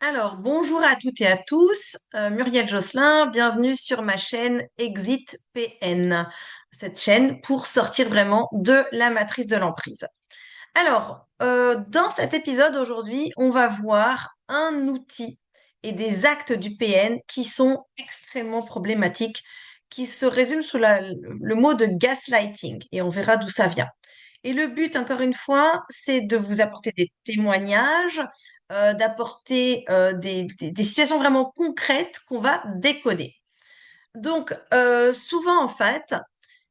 Alors, bonjour à toutes et à tous, Muriel Josselin, bienvenue sur ma chaîne Exit PN, cette chaîne pour sortir vraiment de la matrice de l'emprise. Alors, dans cet épisode aujourd'hui, on va voir un outil et des actes du PN qui sont extrêmement problématiques, qui se résument sous le mot de gaslighting, et on verra d'où ça vient. Et le but, encore une fois, c'est de vous apporter des témoignages, d'apporter des situations vraiment concrètes qu'on va décoder. Donc, souvent, en fait,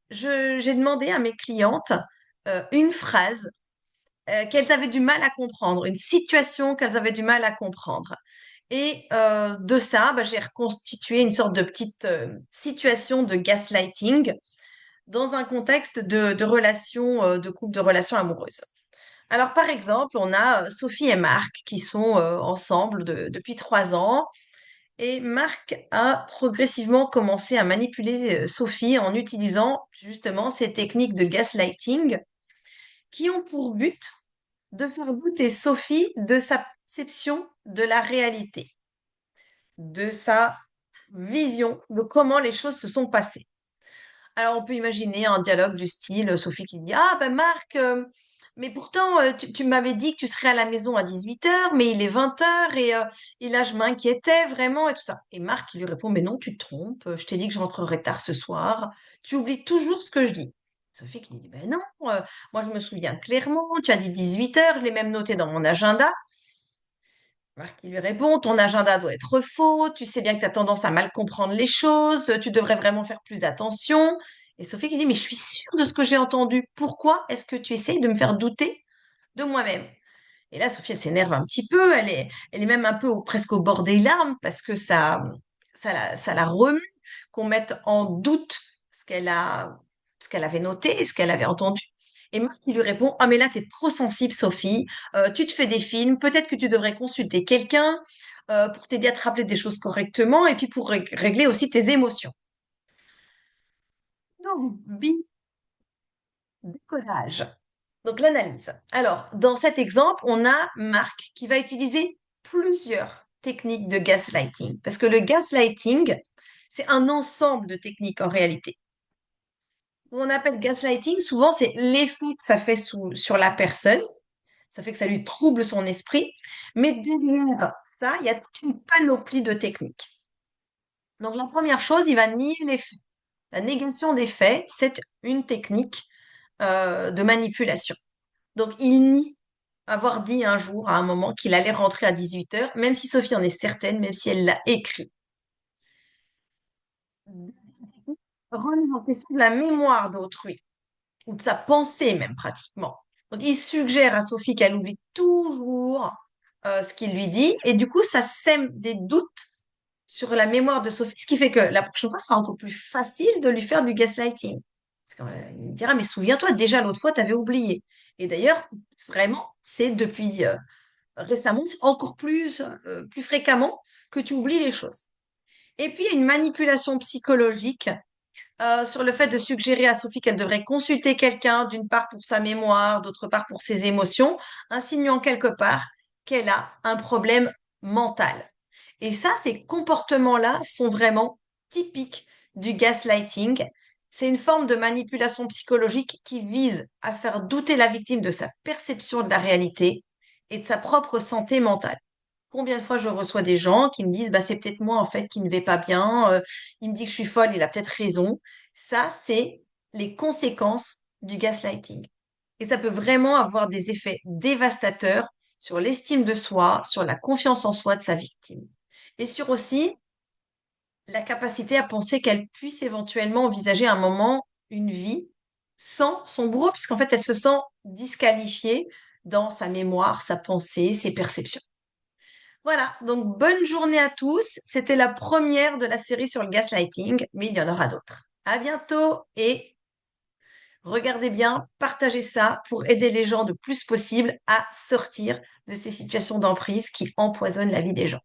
j'ai demandé à mes clientes une phrase qu'elles avaient du mal à comprendre, une situation qu'elles avaient du mal à comprendre. Et de ça, bah, j'ai reconstitué une sorte de petite situation de gaslighting dans un contexte de relation, de couple, de relation amoureuse. Alors, par exemple, on a Sophie et Marc qui sont ensemble depuis 3 ans. Et Marc a progressivement commencé à manipuler Sophie en utilisant justement ces techniques de gaslighting qui ont pour but de faire douter Sophie de sa perception de la réalité, de sa vision de comment les choses se sont passées. Alors, on peut imaginer un dialogue du style Sophie qui dit: Ah, ben Marc, mais pourtant, tu m'avais dit que tu serais à la maison à 18h, mais il est 20h et là, je m'inquiétais vraiment et tout ça. Et Marc qui lui répond: Mais non, tu te trompes, je t'ai dit que je rentrerai tard ce soir, tu oublies toujours ce que je dis. Sophie qui lui dit: Ben non, moi je me souviens clairement, tu as dit 18h, je l'ai même noté dans mon agenda. Marc qui lui répond: Ton agenda doit être faux, tu sais bien que tu as tendance à mal comprendre les choses, tu devrais vraiment faire plus attention. Et Sophie qui dit: Mais je suis sûre de ce que j'ai entendu. Pourquoi est-ce que tu essayes de me faire douter de moi-même? Et là, Sophie, elle s'énerve un petit peu, elle est même un peu presque au bord des larmes parce que ça la remue qu'on mette en doute ce qu'elle a, ce qu'elle avait noté et ce qu'elle avait entendu. Et Marc qui lui répond: Ah, mais là, t'es trop sensible, Sophie. Tu te fais des films. Peut-être que tu devrais consulter quelqu'un pour t'aider à te rappeler des choses correctement et puis pour régler aussi tes émotions. Donc, bim, décollage. Donc, l'analyse. Alors, dans cet exemple, on a Marc qui va utiliser plusieurs techniques de gaslighting. Parce que le gaslighting, c'est un ensemble de techniques en réalité. On appelle gaslighting, souvent, c'est l'effet que ça fait sur la personne. Ça fait que ça lui trouble son esprit. Mais derrière ça, il y a toute une panoplie de techniques. Donc, la première chose, il va nier les faits. La négation des faits, c'est une technique de manipulation. Donc, il nie avoir dit un jour, à un moment, qu'il allait rentrer à 18h, même si Sophie en est certaine, même si elle l'a écrit. Remise en question de la mémoire d'autrui, ou de sa pensée même pratiquement. Donc, il suggère à Sophie qu'elle oublie toujours ce qu'il lui dit, et du coup, ça sème des doutes sur la mémoire de Sophie, ce qui fait que la prochaine fois, ce sera encore plus facile de lui faire du gaslighting. Parce qu'il dira: Mais souviens-toi, déjà l'autre fois, tu avais oublié. Et d'ailleurs, vraiment, c'est depuis récemment, c'est encore plus fréquemment que tu oublies les choses. Et puis, il y a une manipulation psychologique sur le fait de suggérer à Sophie qu'elle devrait consulter quelqu'un, d'une part pour sa mémoire, d'autre part pour ses émotions, insinuant quelque part qu'elle a un problème mental. Et ça, ces comportements-là sont vraiment typiques du gaslighting. C'est une forme de manipulation psychologique qui vise à faire douter la victime de sa perception de la réalité et de sa propre santé mentale. Combien de fois je reçois des gens qui me disent: Bah, c'est peut-être moi en fait qui ne vais pas bien, il me dit que je suis folle, il a peut-être raison. Ça, c'est les conséquences du gaslighting. Et ça peut vraiment avoir des effets dévastateurs sur l'estime de soi, sur la confiance en soi de sa victime. Et sur aussi la capacité à penser qu'elle puisse éventuellement envisager un moment, une vie sans son bourreau, puisqu'en fait, elle se sent disqualifiée dans sa mémoire, sa pensée, ses perceptions. Voilà, donc bonne journée à tous. C'était la première de la série sur le gaslighting, mais il y en aura d'autres. À bientôt et regardez bien, partagez ça pour aider les gens le plus possible à sortir de ces situations d'emprise qui empoisonnent la vie des gens.